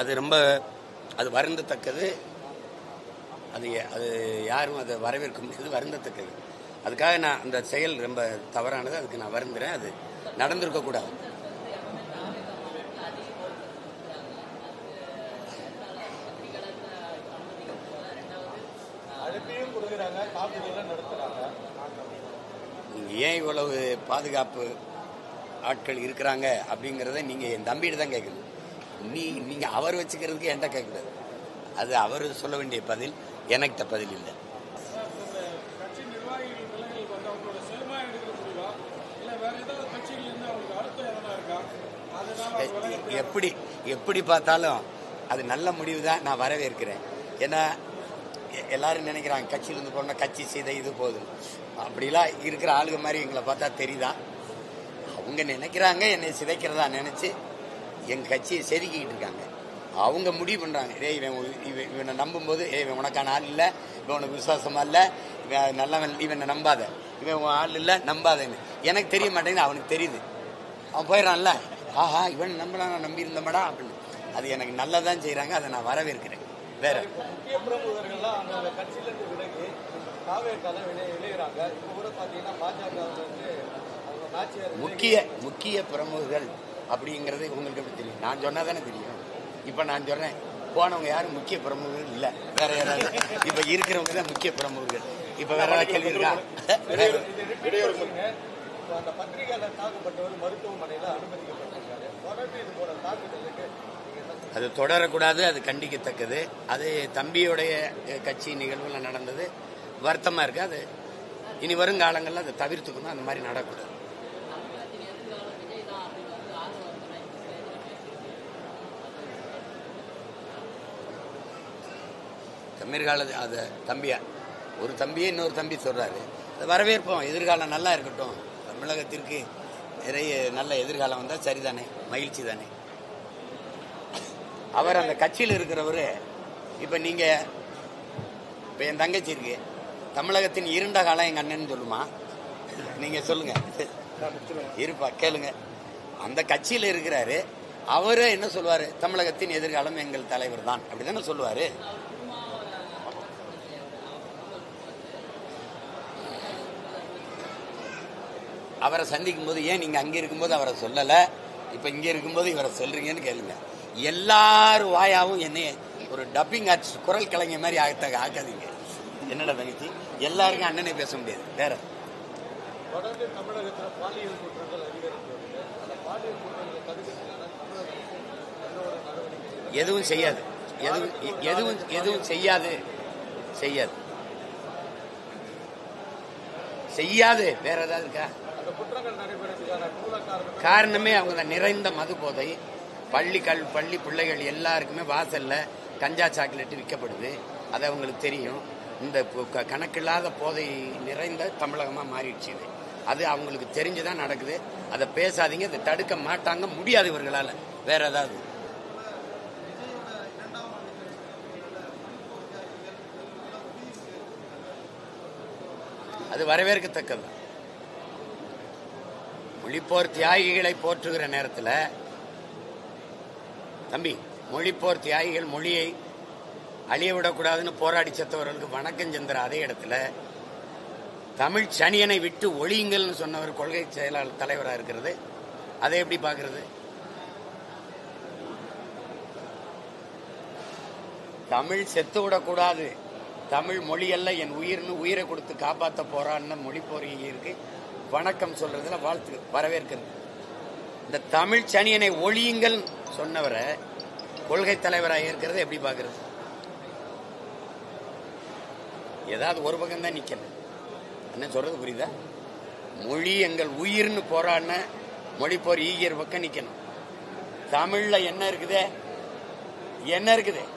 அது ரொம்ப அது வருந்தத்தக்கது. அது அது யாரும் அதை வரவேற்க முடியாது, வருந்தத்தக்கது. அதுக்காக நான் அந்த செயல் ரொம்ப தவறானது, அதுக்கு நான் வருந்துறேன். அது நடந்திருக்கக்கூடாது. ஏன் இவ்வளவு பாதுகாப்பு ஆட்கள் இருக்கிறாங்க அப்படிங்கிறத நீங்க என் தம்பிகிட்ட தான் கேட்கணும். நீங்க அவர் வச்சுக்கிறதுக்கு என்கிட்ட கேட்கக்கூடாது. அது அவர் சொல்ல வேண்டிய பதில், எனக்கிட்ட பதில் இல்லை. எப்படி பார்த்தாலும் அது நல்ல முடிவு தான், நான் வரவேற்கிறேன். ஏன்னா எல்லாரும் நினைக்கிறாங்க கட்சியிலிருந்து போனா கட்சி செய்த இது போதும், அப்படிலாம் இருக்கிற ஆளுங்க மாதிரி எங்களை பார்த்தா தெரியுதா? அவங்க நினைக்கிறாங்க என்னை சிதைக்கிறதா நினைச்சு எங்க கட்சியை செதுக்கிட்டு இருக்காங்க. அவங்க முடிவு பண்றாங்க, இவனை நம்பும் போது இவன் உனக்கான ஆள் இல்லை, இவன் உனக்கு விசுவாசமா இல்லை, இவன் நல்லவன், இவனை நம்பாத, இவன் ஆள் இல்லை நம்பாதன்னு. எனக்கு தெரிய மாட்டேங்குது, அவனுக்கு தெரியுது. அவன் போயிடறான்ல, ஆஹா இவன் நம்பலாம், நான் நம்பி இருந்தமாடா அப்படின்னு. அது எனக்கு நல்லதான் செய்யறாங்க, அதை நான் வரவேற்கிறேன். வேற முக்கிய பிரமுகர்கள் அப்படிங்கறது உங்களுக்கு எப்படி தெரியும்? நான் சொன்னாதானே தெரியும். இப்ப நான் சொல்றேன், போனவங்க யாரும் முக்கிய பிரமுகர்கள் இல்ல, வேற யாராவது இப்ப இருக்கிறவங்க தான் முக்கிய பிரமுகர்கள். இப்ப வேற ஏதாவது கேள்வி இருக்கா? அது தொடரக்கூடாது, அது கண்டிக்கத்தக்கது. அது தம்பியுடைய கட்சி நிகழ்வுல நடந்தது, வருத்தமா இருக்கு. அது இனி வரும் காலங்களில் அதை தவிர்த்துக்கணும், அந்த மாதிரி நடக்கூடாது. தமிழ்கால அது தம்பியா ஒரு தம்பியே இன்னொரு தம்பி சொல்றாரு, அதை வரவேற்போம். எதிர்காலம் நல்லா இருக்கட்டும், தமிழகத்திற்கு நிறைய நல்ல எதிர்காலம் வந்தா சரிதானே, மகிழ்ச்சி தானே. அவர் அந்த கட்சியில் இருக்கிறவரு, இப்ப நீங்க இப்ப என் தங்கச்சி இருக்கு, தமிழகத்தின் இருண்ட காலம் எங்க அண்ணன் சொல்லுமா? நீங்க சொல்லுங்க, இருப்பா கேளுங்க. அந்த கட்சியில் இருக்கிறாரு, அவரு என்ன சொல்லுவாரு? தமிழகத்தின் எதிர்காலம் எங்கள் தலைவர் தான், அப்படிதானே சொல்லுவாரு. அவரை சந்திக்கும் போது ஏன் நீங்க அங்க இருக்கும்போது அவரை சொல்லல, இப்ப இங்க இருக்கும்போது இவரை சொல்றீங்கன்னு கேளுங்க. எல்லாரும் வாயாவும் என்னைய ஒரு டப்பிங் ஆர்டிஸ்ட், குரல் கலைஞர் மாதிரி ஆக்காதீங்க. என்னடா தங்கச்சி, எல்லாருக்கும் அண்ணனே பேச முடியாது. வேற எதுவும் செய்யாது, எதுவும் செய்யாது வேற ஏதாவது இருக்கா? காரணமே அவங்க நிறைந்த மது போதை. பள்ளி பிள்ளைகள் எல்லாருக்குமே வாசல்ல கஞ்சா சாக்லேட் விற்கப்படுது, அது அவங்களுக்கு தெரியும். இந்த கணக்கில்லாத போதை நிறைந்த தமிழகமா மாறிடுச்சு. அது அவங்களுக்கு தெரிஞ்சுதான் நடக்குது. அதை பேசாதீங்க, அதை தடுக்க மாட்டாங்க, முடியாது இவர்களால. வேற ஏதாவது அது வரவேற்கத்தக்கது. மொழிப்போர் தியாகிகளை போற்றுகிற நேரத்தில் தம்பி, மொழிப்போர் தியாகிகள் மொழியை அழியவிடக்கூடாதுன்னு போராடி செத்தவர்களுக்கு வணக்கம் சென்ற அதே இடத்துல தமிழ் சனியனை விட்டு ஒழியுங்கள்னு சொன்னவர் கொள்கை செயலாளர் தலைவராக இருக்கிறது, அதை எப்படி பார்க்கறது? தமிழ் செத்து விடக்கூடாது, தமிழ் மொழியல்ல என் உயிர்னு உயிரை கொடுத்து காப்பாற்ற போறான்னு மொழிப்போருக்கு வணக்கம் சொல்றதுல வாழ்த்து வரவேற்கிறது. இந்த தமிழ் சனியனை ஒழியுங்கள் சொன்னவரை கொள்கை தலைவராக இருக்கிறது எப்படி பார்க்கறது? ஏதாவது ஒரு பக்கம் தான் நிக்கணும். என்ன சொல்றது புரியுதா? மொழி எங்கள் உயிர்னு போராடின மொழிப்போர் ஈகியர் பக்கம் நிக்கணும். தமிழ்ல என்ன இருக்குது,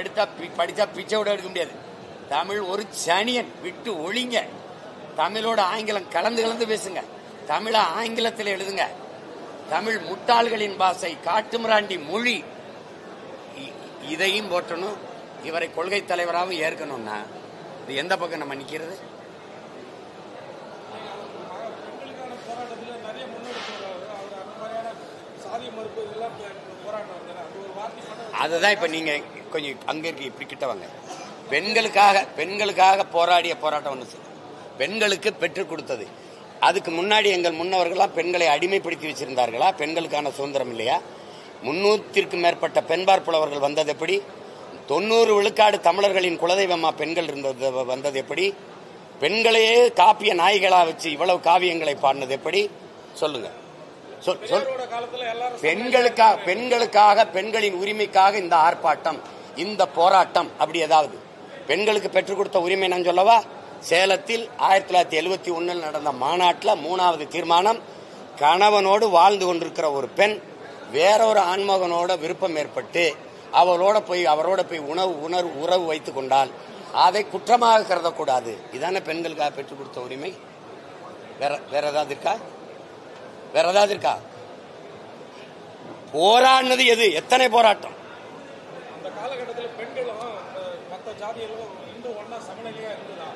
எடுத்தா படிச்சா பிச்சை விட எடுக்க முடியாது. தமிழ் ஒரு சனியன், விட்டு ஒழிங்க. தமிழோட ஆங்கிலம் கலந்து பேசுங்க, தமிழ ஆங்கிலத்தில் எழுதுங்க. தமிழ் முட்டாள்களின் பாஷை, காட்டுமிராண்டி மொழி, இதையும் போற்றணும். இவரை கொள்கை தலைவராகவும் ஏற்கணும்னா இது எந்த பக்கம் நம்ம நிக்கிறது? அதுதான் இப்ப நீங்க கொஞ்சம் அங்க இருக்கு, இப்படி கிட்ட வாங்க. பெண்களுக்காக போராடிய போராட்டம் ஒண்ணு, பெண்களுக்கு பெற்றுக் கொடுத்தது. அதுக்கு முன்னாடி எங்கள் முன்னவர்களாம் பெண்களை அடிமைப்படுத்தி வச்சிருந்தார்களா? பெண்களுக்கான சுதந்திரம் இல்லையா? 300க்கும் மேற்பட்ட பெண்பார் புலவர்கள் வந்தது எப்படி? 90 விழுக்காடு தமிழர்களின் குலதெய்வமா பெண்கள் இருந்தது வந்தது எப்படி? பெண்களையே காப்பிய நாய்களா வச்சு இவ்வளவு காவியங்களை பாடினது எப்படி? சொல்லுங்க. பெண்களுக்காக பெண்களின் உரிமைக்காக இந்த ஆர்ப்பாட்டம், இந்த போராட்டம், அப்படி ஏதாவது பெண்களுக்கு பெற்றுக் கொடுத்த உரிமை நான் சொல்லவா? சேலத்தில் 1971 நடந்த மாநாட்டில் 3வது தீர்மானம், கணவனோடு வாழ்ந்து கொண்டிருக்கிற ஒரு பெண் வேறொரு ஆண்மகனோட விருப்பம் ஏற்பட்டு அவரோட போய் உறவு வைத்துக் கொண்டால் அதை குற்றமாக கருதக்கூடாது. இதான பெண்களுக்காக பெற்றுக் கொடுத்த உரிமை. வேற ஏதாவது இருக்கா? வேற ஏதாவது இருக்கா? போராடினது எது? எத்தனை போராட்டம்? அந்த காலகட்டத்தில் பெண்களும் மற்ற ஜாதிகளும் இந்து ஒன்னா சமநிலையா இருந்ததா?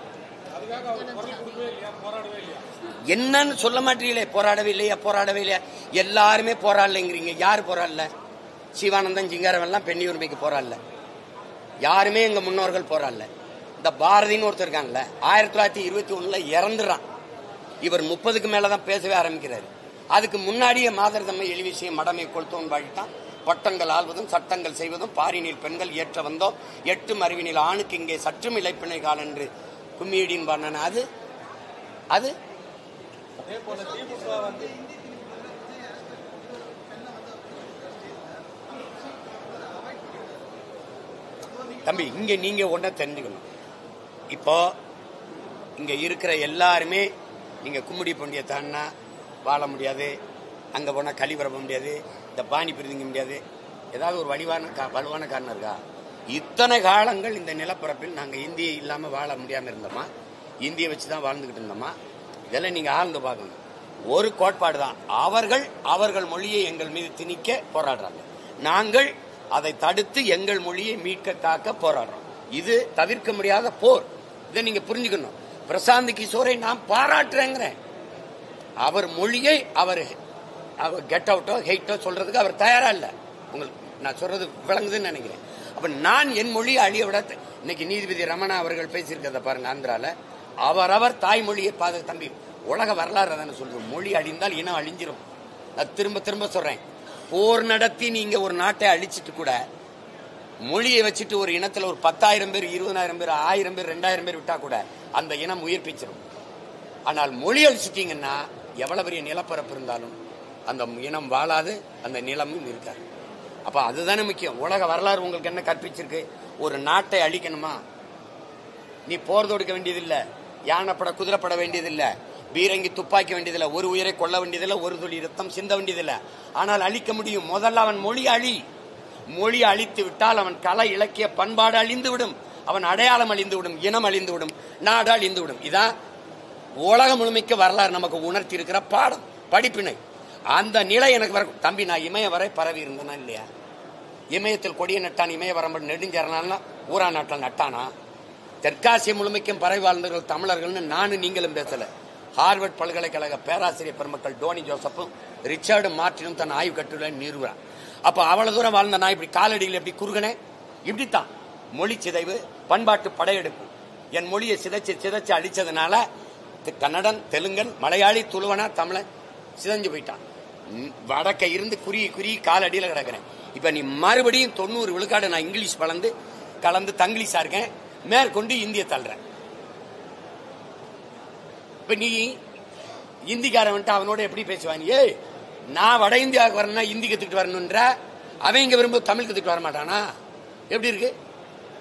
அதுக்காக அவர் குரல் கொடுக்கவே இல்லையா, போராடவே இல்லையா? என்னன்னு சொல்ல மாட்டீங்களே. போராடவே இல்லையா? எல்லாருமே போராடலைங்கிறீங்க. யாரு போராடல? சிவானந்தன், சிங்காரம் எல்லாம் பெண்ணி உரிமைக்கு போராடல. யாருமே எங்க முன்னோர்கள் போராடல. இந்த பாரதின்னு ஒருத்தர் இருக்காங்கல்ல, 1921 இறந்துறான். இவர் 30க்கு மேலதான் பேசவே ஆரம்பிக்கிறாரு. அதுக்கு முன்னாடியே மாதர்தம்மை எளிவிசையை மடமை கொளுத்தோன் வாழித்தான். பட்டங்கள் ஆள்வதும் சட்டங்கள் செய்வதும் பாரினில் பெண்கள் ஏற்ற வந்தோம், 8 அறிவினில் ஆணுக்கு இங்கே சற்றும் இழைப்பினை கால் என்று கும்மியடின் பண்ணன. அது அது தம்பி, இங்க நீங்க ஒன்ன தெரிஞ்சுக்கணும். இப்போ இங்க இருக்கிற எல்லாருமே நீங்க கும்மிடி பொண்டிய தான்னா வாழ முடியாது, அங்க போனா களி வரப்ப முடியாது, இந்த பானி பிரிதிங்க முடியாது. ஏதாவது ஒரு வலுவான காரணம் இருக்கா? இத்தனை காலங்கள் இந்த நிலப்பரப்பில் நாங்க இந்தியை இல்லாம வாழ முடியாம இருந்தோமா? இந்தியை வச்சுதான் வாழ்ந்துகிட்டு இருந்தோமா? இதெல்லாம் நீங்க ஆழ்ந்து பார்க்கணும். ஒரு கோட்பாடு தான். அவர்கள் மொழியை எங்கள் மீது திணிக்க போராடுறாங்க, நாங்கள் அதை தடுத்து எங்கள் மொழியை மீட்க காக்க போராடுறோம். இது தவிர்க்க முடியாத போர். இதை நீங்க புரிஞ்சுக்கணும். பிரசாந்த் கிஷோரை நான் பாராட்டுறேங்கிறேன். அவர் மொழியை அவர் கெட் அவுட்டோ ஹெய்ட்டோ சொல்றதுக்கு அவர் தயாரா இல்ல. உங்களுக்கு நான் சொல்றது விளங்குதுன்னு நினைக்கிறேன். அப்ப நான் என் மொழியை அழிய விட, இன்னைக்கு நீதிபதி ரமணா அவர்கள் பேசியிருக்கிறத பாருங்க. ஆந்திரால அவரவர் தாய்மொழியை தம்பி, உலக வரலாறு தானே சொல்றது. மொழி அழிந்தால் இனம் அழிஞ்சிரும். நான் திரும்ப சொல்றேன். போர் நடத்தி நீங்க ஒரு நாட்டை அழிச்சிட்டு கூட மொழியை வச்சுட்டு ஒரு இனத்துல ஒரு 10,000 பேர், 20,000 பேர், 1000 பேர், 2000 பேர் விட்டா கூட அந்த இனம் உயிர்ப்பிச்சிடும். ஆனால் மொழி அழிச்சிட்டீங்கன்னா எவ்வளவு பெரிய நிலப்பரப்பு இருந்தாலும் அந்த இனம் வாழாது, அந்த நிலமும் இருக்காது. அப்ப அதுதானே முக்கியம். உலக வரலாறு உங்களுக்கு என்ன கற்பிச்சிருக்கு? ஒரு நாட்டை அழிக்கணுமா, நீ போர் தொடுக்க வேண்டியதில்லை, யானைப்பட குதிரைப்பட வேண்டியதில்லை, பீரங்கி துப்பாக்கி வேண்டியதில்லை, ஒரு உயிரை கொள்ள வேண்டியதில்லை, ஒரு துளி ரத்தம் சிந்த வேண்டியதில்லை. ஆனால் அழிக்க முடியும். முதல்ல அவன் மொழி அழித்து விட்டால் அவன் கலை இலக்கிய பண்பாடு அழிந்துவிடும், அவன் அடையாளம் அழிந்துவிடும், இனம் அழிந்துவிடும், நாடு அழிந்துவிடும். இதான் உலகம் முழுமைக்கு வரலாறு நமக்கு உணர்த்தி இருக்கிற பாடம், படிப்பினை. அந்த நிலை எனக்கு வர தம்பி. நான் இமய வரை பரவி இருந்தேனா இல்லையா? இமயத்தில் கொடிய நட்டான், இமய வரம்பு நெடுஞ்சரணான்னா ஊரா நாட்டில் நட்டானா? தெற்காசிய முழுமைக்கும் பரவி வாழ்ந்தவர்கள் தமிழர்கள்னு நானும் நீங்களும் பேசல. ஹார்வர்ட் பல்கலைக்கழக பேராசிரியர் பெருமக்கள் டோனி ஜோசப்பும் ரிச்சர்டு மார்டினும் தன் ஆய்வு கட்டுரை நிறுவுறான். அப்ப அவ்வளவு தூரம் வாழ்ந்த நான் இப்படி காலடியில் எப்படி குறுகினேன்? இப்படித்தான் மொழி சிதைவு, பண்பாட்டு படையெடுப்பு. என் மொழியை சிதைச்சு அடிச்சதுனால கன்னடன், தெலுங்கன், மலையாளி, துளுவனா, தமிழன் சிதைஞ்சு போயிட்டான். வடக்க இருந்து குறுகி காலடியில் கிடக்கிறேன். இப்ப நீ மறுபடியும் 90 விழுக்காடு நான் இங்கிலீஷ் கலந்து தங்கிலீஷா இருக்கேன், மேற்கொண்டு இந்திய தள்ளுறேன். இப்ப நீ இந்திக்காரன் வந்துட்டு அவனோட எப்படி பேசுவான்? ஏய், நான் வட இந்தியாவுக்கு வரணும்னா இந்தி கத்துக்கிட்டு வரணும்ன்ற, அவன் இங்க விரும்ப தமிழ் கத்துக்கிட்டு வர மாட்டானா? எப்படி இருக்கு?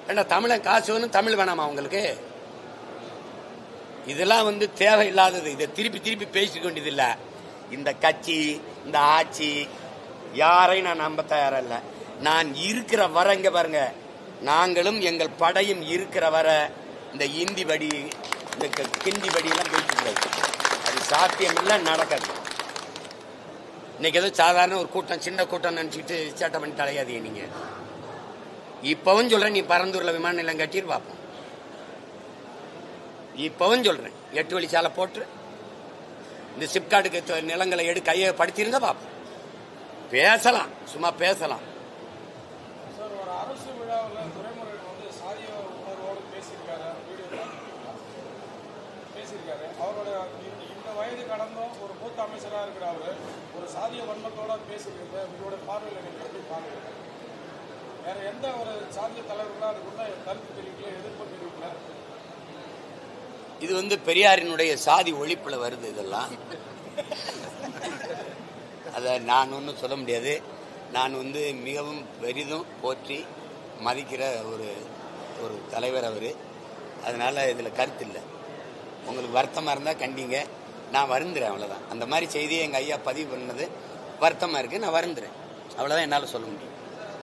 ஏண்டா தமிழன் காசு வேணும், தமிழ் வேணாமா உங்களுக்கு? இதெல்லாம் தேவையில்லாதது. இதை திருப்பி பேசிக்க வேண்டியதில்லை. இந்த கட்சி, இந்த ஆட்சி யாரையும் நான் நம்ப தயாரா இல்ல. நான் இருக்கிற வர, இங்க பாருங்க, நாங்களும் எங்கள் படையும் இருக்கிற வர இந்த இந்தி படி, இந்த கிண்டி படி எல்லாம் பேசிட்டு அது சாத்தியம் இல்ல, நடக்காது. இன்னைக்கு ஏதோ சாதாரண ஒரு கூட்டம், சின்ன கூட்டம் நினைச்சுட்டு சேட்டை பண்ணி தலையாதீங்க. நீங்க இப்பவும் சொல்றேன், நீ பரந்தூர்ல விமான நிலம் கட்டிட்டு பார்ப்போம். இப்பவும் சொல்றேன், 8 வழி சாலை போட்டு இந்த சிப்காட்டுக்கு நிலங்களை கையை படுத்திருந்தா பார்ப்போம். பேசலாம், சும்மா பேசலாம். இந்த வயது கடந்தும் ஒரு மூத்த அமைச்சராக இருக்கிற அவர் ஒரு சாதிய வன்மத்தோட பேசுகிறது உங்களோட பார்வையில் நீங்கள் எப்படி பார்க்குறீங்க? வேற எந்த ஒரு சாதிய தலைவர்களாக அதுக்குள்ள கருத்து தெரிவிக்கல, எதிர்ப்பு தெரிவிக்கல. இது பெரியாரினுடைய சாதி ஒழிப்புல வருது. இதெல்லாம் அதை நான் ஒன்றும் சொல்ல முடியாது. நான் மிகவும் பெரிதும் போற்றி மதிக்கிற ஒரு தலைவர் அவர். அதனால இதில் கருத்து இல்லை. உங்களுக்கு வருத்தமாக இருந்தால் கண்டிங்க, நான் வருந்துறேன், அவ்வளோதான். அந்த மாதிரி செய்தியை எங்கள் ஐயா பதிவு பண்ணது வருத்தமாக இருக்குது, நான் வருந்துறேன், அவ்வளோதான் என்னால் சொல்ல முடியும்.